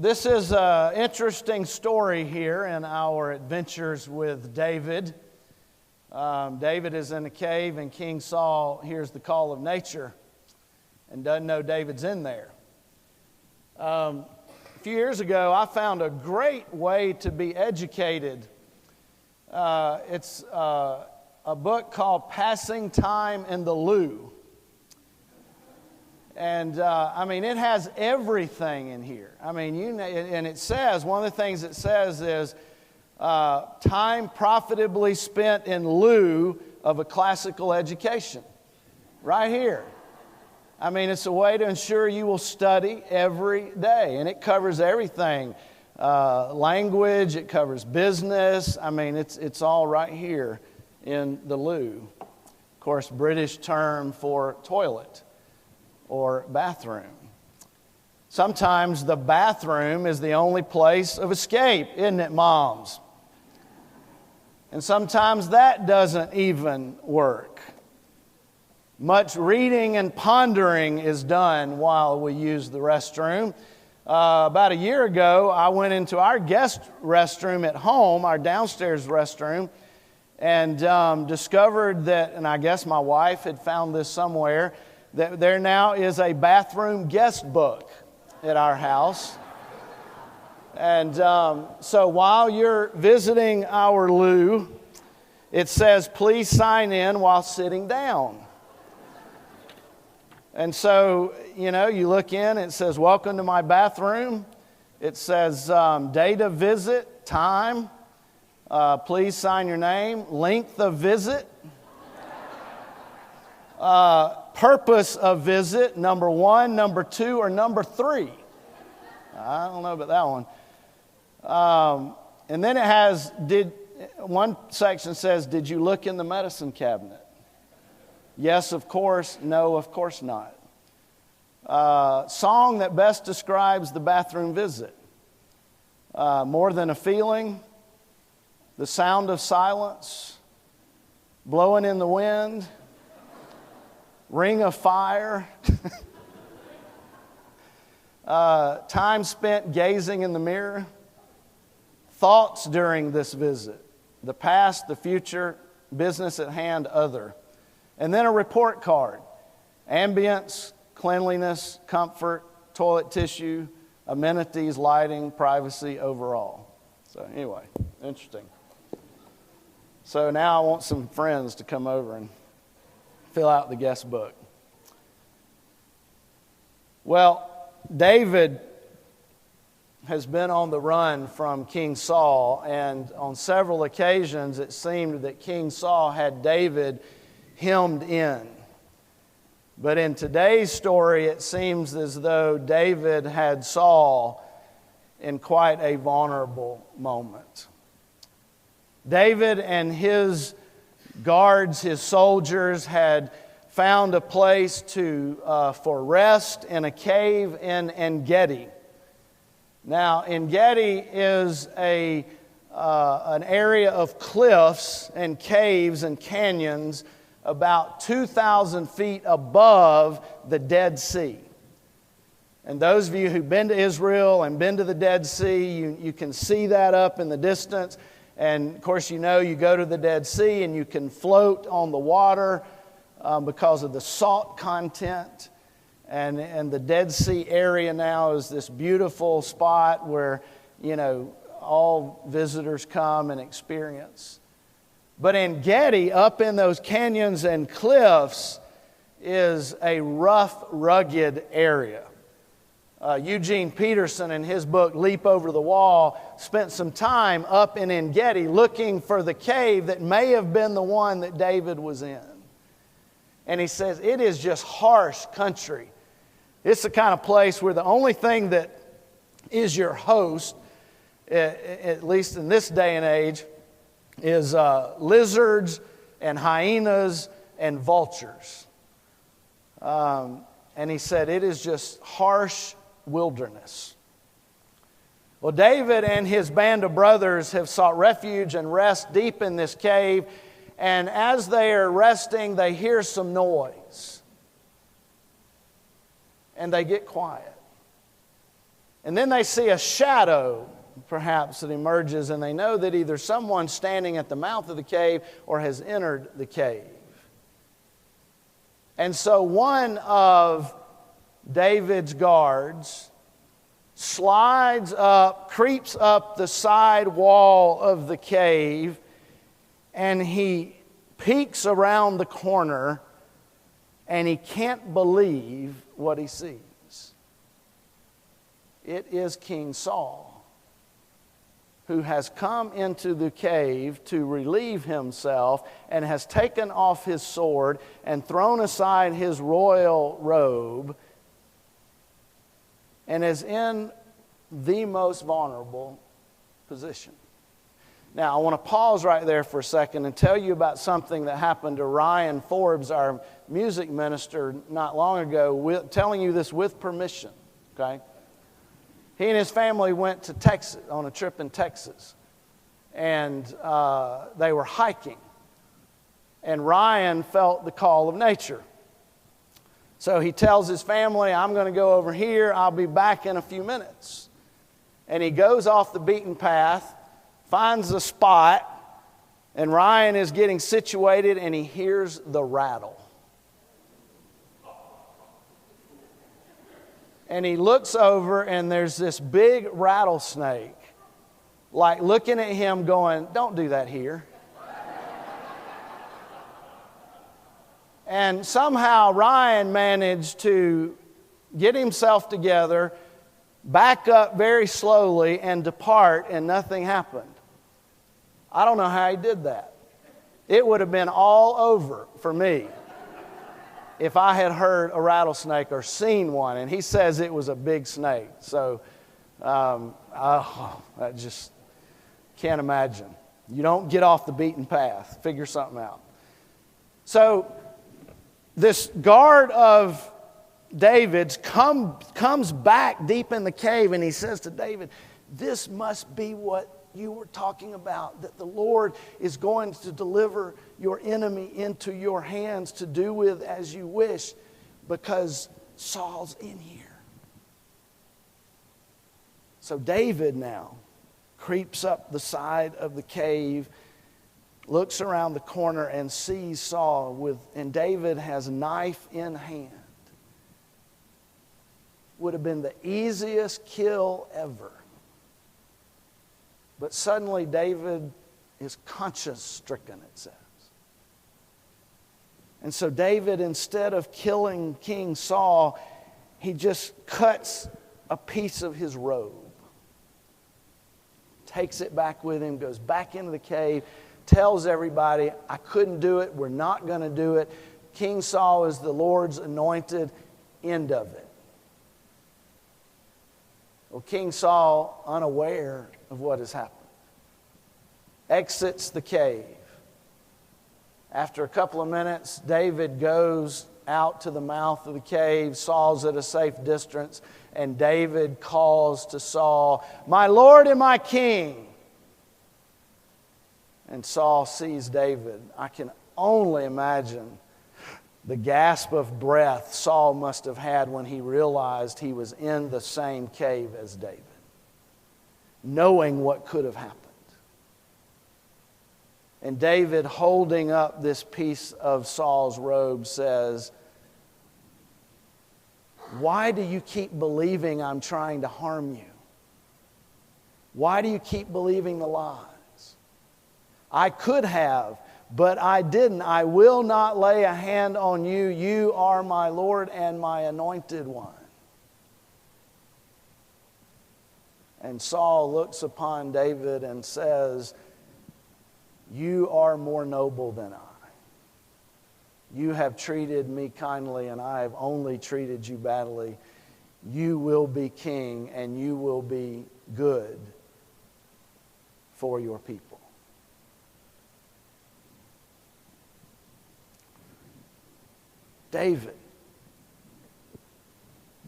This is an interesting story here in our adventures with David. David is in a cave, and King Saul hears the call of nature and doesn't know David's in there. A few years ago, I found a great way to be educated. It's a book called Passing Time in the Loo. And, it has everything in here. And it says, one of the things it says is, time profitably spent in lieu of a classical education. Right here. It's a way to ensure you will study every day. And it covers everything. Language, it covers business. It's all right here in the loo. Of course, British term for toilet or bathroom. Sometimes the bathroom is the only place of escape, isn't it, moms? And sometimes that doesn't even work. Much reading and pondering is done while we use the restroom. About a year ago, I went into our guest restroom at home, our downstairs restroom, and discovered that, and I guess my wife had found this somewhere, that there now is a bathroom guest book at our house. And so while you're visiting our loo, it says, please sign in while sitting down. And so, you look in, it says, welcome to my bathroom. It says, date of visit, time, please sign your name, length of visit, purpose of visit, number 1, number 2, or number 3. I don't know about that one. And then it has, one section says, did you look in the medicine cabinet? Yes, of course. No, of course not. Song that best describes the bathroom visit. More than a feeling. The sound of silence. Blowing in the wind. Ring of fire. Time spent gazing in the mirror. Thoughts during this visit. The past, the future, business at hand, other. And then a report card. Ambience, cleanliness, comfort, toilet tissue, amenities, lighting, privacy, overall. So anyway, interesting. So now I want some friends to come over and fill out the guest book. Well, David has been on the run from King Saul, and on several occasions it seemed that King Saul had David hemmed in. But in today's story, it seems as though David had Saul in quite a vulnerable moment. David and his guards, his soldiers, had found a place for rest in a cave in Getty. Now, Getty is an area of cliffs and caves and canyons about 2,000 feet above the Dead Sea. And those of you who've been to Israel and been to the Dead Sea, you can see that up in the distance. And of course, you go to the Dead Sea and you can float on the water because of the salt content. And the Dead Sea area now is this beautiful spot where, all visitors come and experience. But in Getty, up in those canyons and cliffs, is a rough, rugged area. Eugene Peterson, in his book, Leap Over the Wall, spent some time up in En-Gedi looking for the cave that may have been the one that David was in. And he says, it is just harsh country. It's the kind of place where the only thing that is your host, at least in this day and age, is lizards and hyenas and vultures. And he said, it is just harsh wilderness. Well, David and his band of brothers have sought refuge and rest deep in this cave. And as they are resting, they hear some noise. And they get quiet. And then they see a shadow, perhaps, that emerges, and they know that either someone's standing at the mouth of the cave or has entered the cave. And so one of David's guards slides up, creeps up the side wall of the cave, and he peeks around the corner, and he can't believe what he sees. It is King Saul, who has come into the cave to relieve himself and has taken off his sword and thrown aside his royal robe and is in the most vulnerable position. Now, I want to pause right there for a second and tell you about something that happened to Ryan Forbes, our music minister, not long ago, telling you this with permission, okay? He and his family went to Texas, on a trip in Texas, and they were hiking. And Ryan felt the call of nature. So he tells his family, I'm going to go over here, I'll be back in a few minutes. And he goes off the beaten path, finds a spot, and Ryan is getting situated, and he hears the rattle. And he looks over, and there's this big rattlesnake, like looking at him going, don't do that here. And somehow Ryan managed to get himself together, back up very slowly, and depart, and nothing happened. I don't know how he did that. It would have been all over for me if I had heard a rattlesnake or seen one. And he says it was a big snake. So I just can't imagine. You don't get off the beaten path. Figure something out. So this guard of David's comes back deep in the cave, and he says to David, this must be what you were talking about, that the Lord is going to deliver your enemy into your hands to do with as you wish, because Saul's in here. So David now creeps up the side of the cave, looks around the corner, and sees Saul and David has knife in hand. Would have been the easiest kill ever. But suddenly David is conscience-stricken, it says. And so David, instead of killing King Saul, he just cuts a piece of his robe, takes it back with him, goes back into the cave, tells everybody, I couldn't do it, we're not going to do it. King Saul is the Lord's anointed, end of it. Well, King Saul, unaware of what has happened, exits the cave. After a couple of minutes, David goes out to the mouth of the cave. Saul's at a safe distance, and David calls to Saul, my Lord and my King. And Saul sees David. I can only imagine the gasp of breath Saul must have had when he realized he was in the same cave as David, knowing what could have happened. And David, holding up this piece of Saul's robe, says, why do you keep believing I'm trying to harm you? Why do you keep believing the lies? I could have, but I didn't. I will not lay a hand on you. You are my Lord and my anointed one. And Saul looks upon David and says, you are more noble than I. You have treated me kindly, and I have only treated you badly. You will be king, and you will be good for your people.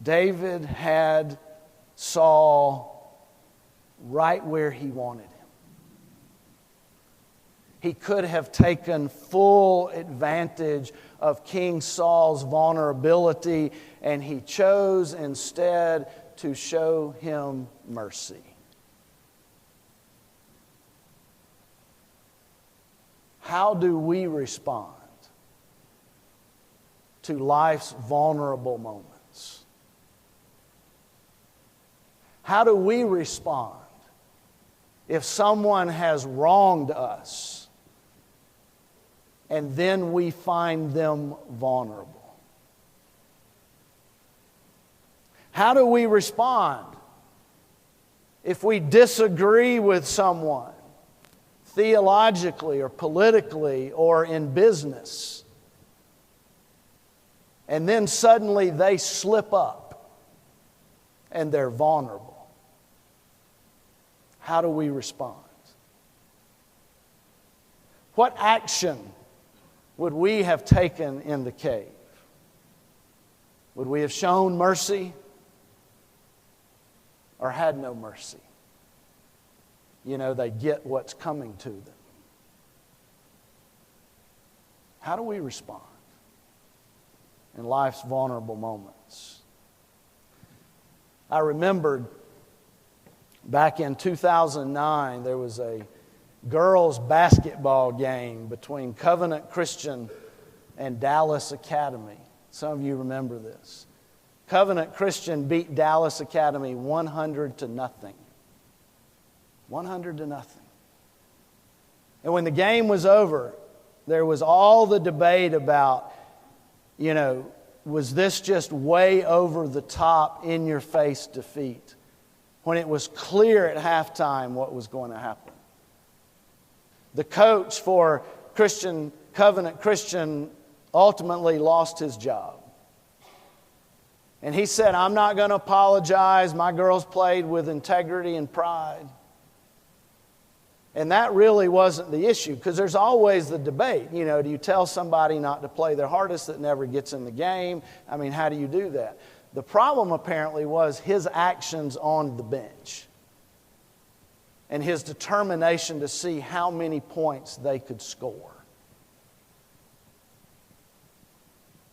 David had Saul right where he wanted him. He could have taken full advantage of King Saul's vulnerability, and he chose instead to show him mercy. How do we respond to life's vulnerable moments? How do we respond if someone has wronged us and then we find them vulnerable? How do we respond if we disagree with someone theologically or politically or in business, and then suddenly they slip up and they're vulnerable? How do we respond? What action would we have taken in the cave? Would we have shown mercy or had no mercy? You know, they get what's coming to them. How do we respond in life's vulnerable moments? I remembered back in 2009, there was a girls' basketball game between Covenant Christian and Dallas Academy. Some of you remember this. Covenant Christian beat Dallas Academy 100-0. 100-0. And when the game was over, there was all the debate about, you know, was this just way over the top, in your face defeat? When it was clear at halftime what was going to happen. The coach for Covenant Christian ultimately lost his job. And he said, "I'm not going to apologize. My girls played with integrity and pride." And that really wasn't the issue, because there's always the debate. You know, do you tell somebody not to play their hardest that never gets in the game? I mean, how do you do that? The problem apparently was his actions on the bench and his determination to see how many points they could score.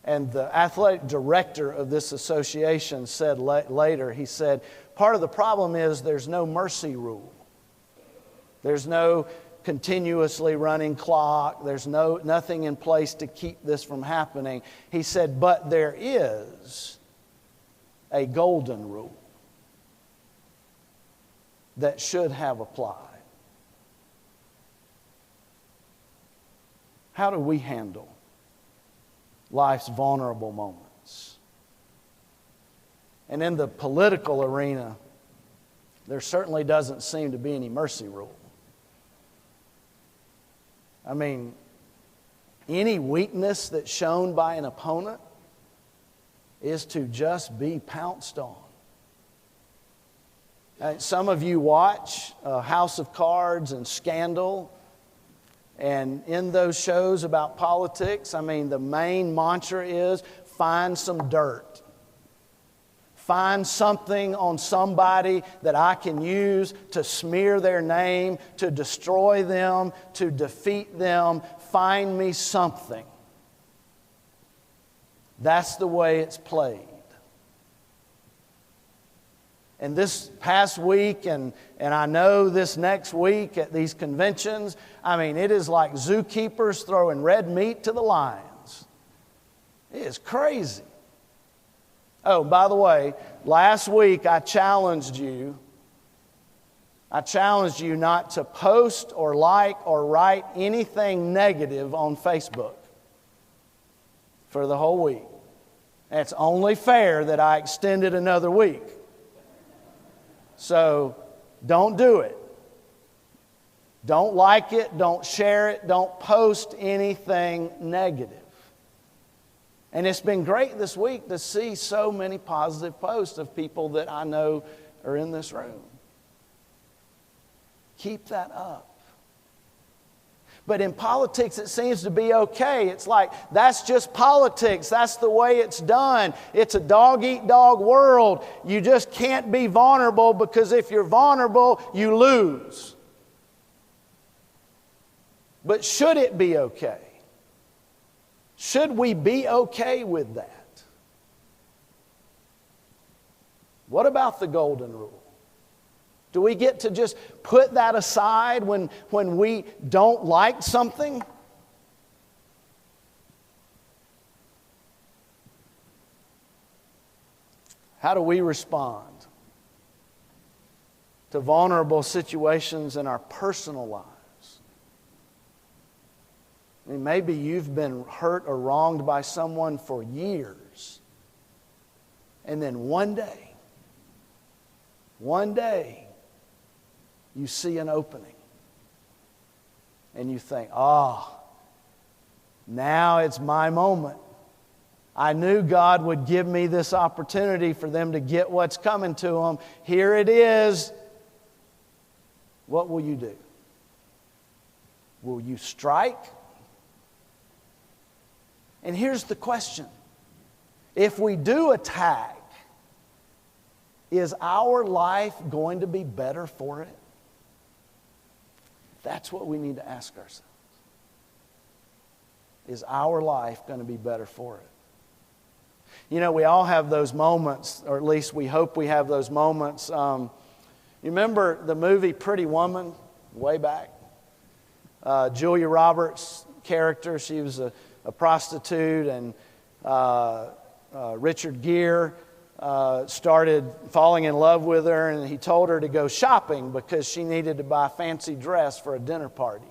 And the athletic director of this association said later, he said, part of the problem is there's no mercy rule. There's no continuously running clock. There's nothing in place to keep this from happening. He said, but there is a golden rule that should have applied. How do we handle life's vulnerable moments? And in the political arena, there certainly doesn't seem to be any mercy rule. I mean, any weakness that's shown by an opponent is to just be pounced on. Some of you watch House of Cards and Scandal, and in those shows about politics, I mean, the main mantra is find some dirt. Find something on somebody that I can use to smear their name, to destroy them, to defeat them. Find me something. That's the way it's played. And this past week, and I know this next week at these conventions, I mean, it is like zookeepers throwing red meat to the lions. It is crazy. Oh, by the way, last week I challenged you not to post or like or write anything negative on Facebook for the whole week. And it's only fair that I extended another week. So don't do it. Don't like it, don't share it, don't post anything negative. And it's been great this week to see so many positive posts of people that I know are in this room. Keep that up. But in politics, it seems to be okay. It's like, that's just politics. That's the way it's done. It's a dog-eat-dog world. You just can't be vulnerable, because if you're vulnerable, you lose. But should it be okay? Should we be okay with that? What about the golden rule? Do we get to just put that aside when we don't like something? How do we respond to vulnerable situations in our personal lives? I mean, maybe you've been hurt or wronged by someone for years. And then one day, you see an opening. And you think, now it's my moment. I knew God would give me this opportunity for them to get what's coming to them. Here it is. What will you do? Will you strike? And here's the question. If we do attack, is our life going to be better for it? That's what we need to ask ourselves. Is our life going to be better for it? You know, we all have those moments, or at least we hope we have those moments. You remember the movie Pretty Woman way back? Julia Roberts' character, she was a prostitute, and Richard Gere started falling in love with her, and he told her to go shopping because she needed to buy a fancy dress for a dinner party.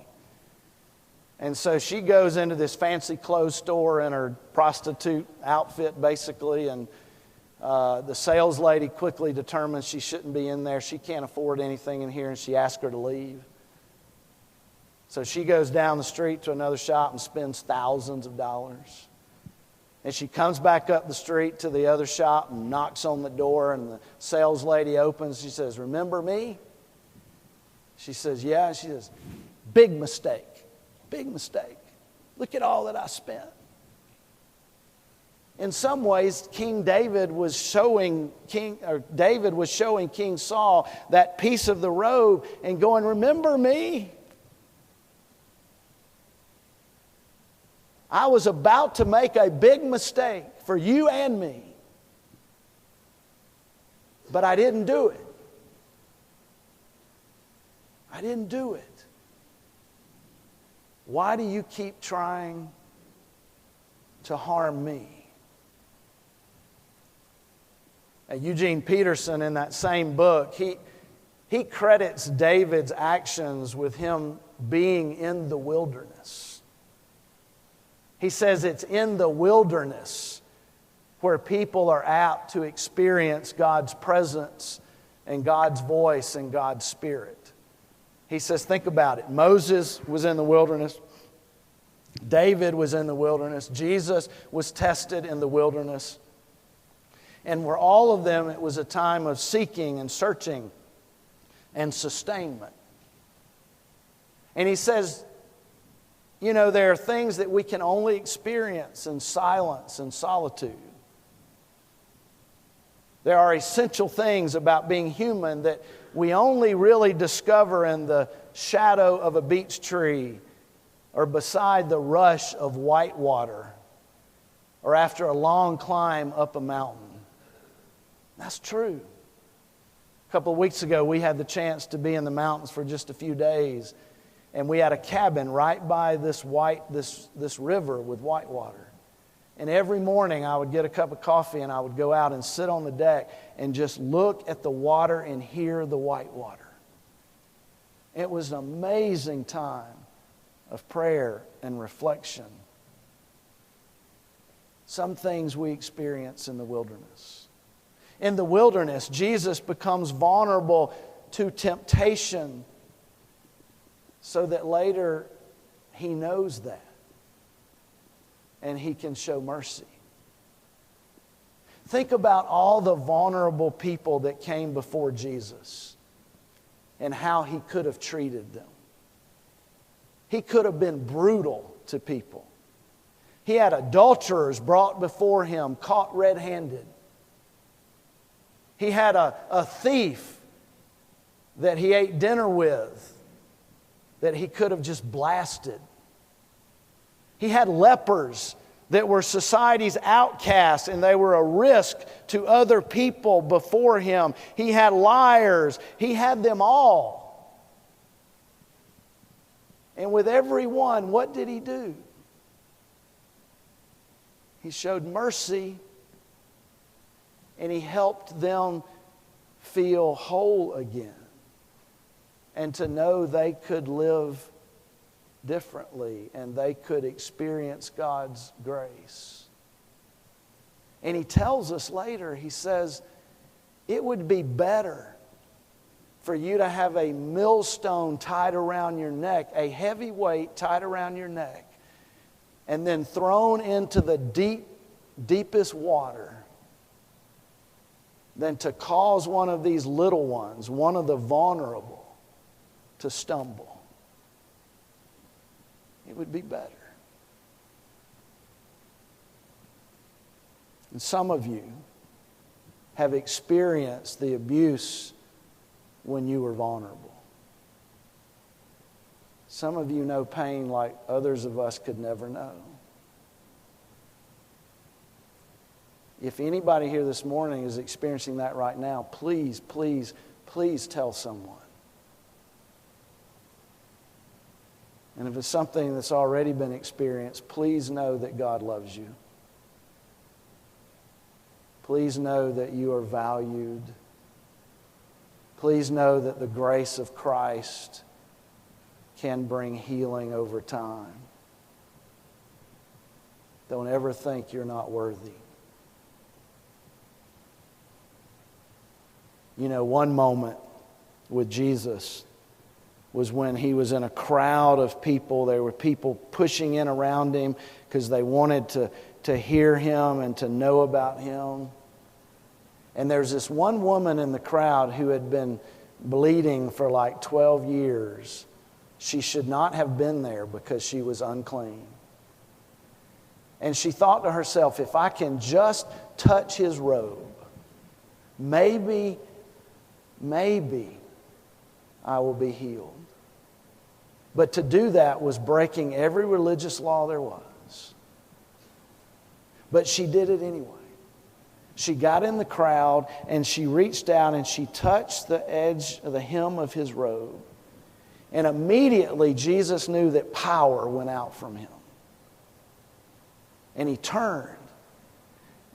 And so she goes into this fancy clothes store in her prostitute outfit, basically, and the sales lady quickly determines she shouldn't be in there. She can't afford anything in here, and she asks her to leave. So she goes down the street to another shop and spends thousands of dollars. And she comes back up the street to the other shop and knocks on the door, and the sales lady opens. She says, "Remember me?" She says, "Yeah." She says, "Big mistake. Big mistake. Look at all that I spent." In some ways, David was showing King Saul that piece of the robe and going, "Remember me? I was about to make a big mistake for you and me, but I didn't do it. I didn't do it. Why do you keep trying to harm me?" And Eugene Peterson, in that same book, he credits David's actions with him being in the wilderness. He says it's in the wilderness where people are apt to experience God's presence and God's voice and God's Spirit. He says, think about it. Moses was in the wilderness. David was in the wilderness. Jesus was tested in the wilderness. And for all of them, it was a time of seeking and searching and sustainment. And he says, you know, there are things that we can only experience in silence and solitude. There are essential things about being human that we only really discover in the shadow of a beech tree or beside the rush of white water or after a long climb up a mountain. That's true. A couple of weeks ago, we had the chance to be in the mountains for just a few days. And we had a cabin right by this river with white water. And every morning I would get a cup of coffee and I would go out and sit on the deck and just look at the water and hear the white water. It was an amazing time of prayer and reflection. Some things we experience in the wilderness. In the wilderness, Jesus becomes vulnerable to temptation, so that later he knows that and he can show mercy. Think about all the vulnerable people that came before Jesus and how he could have treated them. He could have been brutal to people. He had adulterers brought before him, caught red-handed. He had a thief that he ate dinner with that he could have just blasted. He had lepers that were society's outcasts, and they were a risk to other people before him. He had liars. He had them all. And with every one, what did he do? He showed mercy, and he helped them feel whole again and to know they could live differently and they could experience God's grace. And he tells us later, he says, it would be better for you to have a millstone tied around your neck, a heavy weight tied around your neck, and then thrown into the deepest water than to cause one of these little ones, one of the vulnerable, to stumble. It would be better. And some of you have experienced the abuse when you were vulnerable. Some of you know pain like others of us could never know. If anybody here this morning is experiencing that right now, please, please, please tell someone. And if it's something that's already been experienced, please know that God loves you. Please know that you are valued. Please know that the grace of Christ can bring healing over time. Don't ever think you're not worthy. You know, one moment with Jesus was when he was in a crowd of people. There were people pushing in around him because they wanted to hear him and to know about him. And there's this one woman in the crowd who had been bleeding for like 12 years. She should not have been there because she was unclean. And she thought to herself, if I can just touch his robe, maybe I will be healed. But to do that was breaking every religious law there was. But she did it anyway. She got in the crowd and she reached out and she touched the edge of the hem of his robe. And immediately Jesus knew that power went out from him. And he turned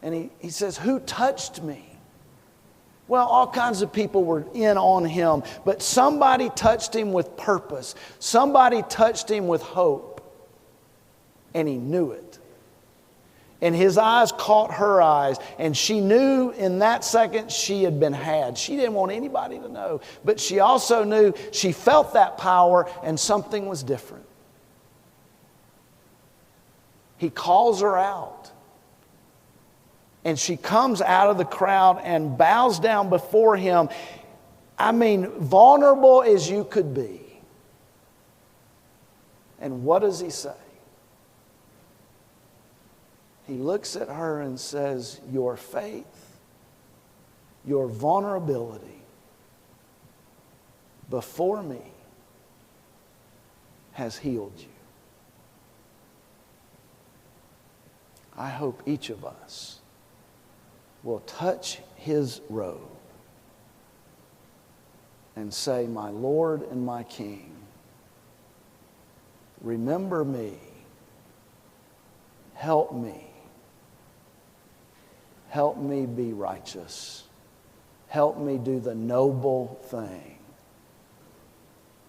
and he says, "Who touched me?" Well, all kinds of people were in on him, but somebody touched him with purpose. Somebody touched him with hope. And he knew it. And his eyes caught her eyes, and she knew in that second she had been had. She didn't want anybody to know, but she also knew, she felt that power, and something was different. He calls her out. And she comes out of the crowd and bows down before him. I mean, vulnerable as you could be. And what does he say? He looks at her and says, your faith, your vulnerability before me has healed you. I hope each of us will touch his robe and say, my Lord and my King, remember me, help me be righteous, help me do the noble thing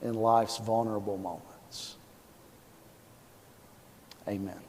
in life's vulnerable moments. Amen.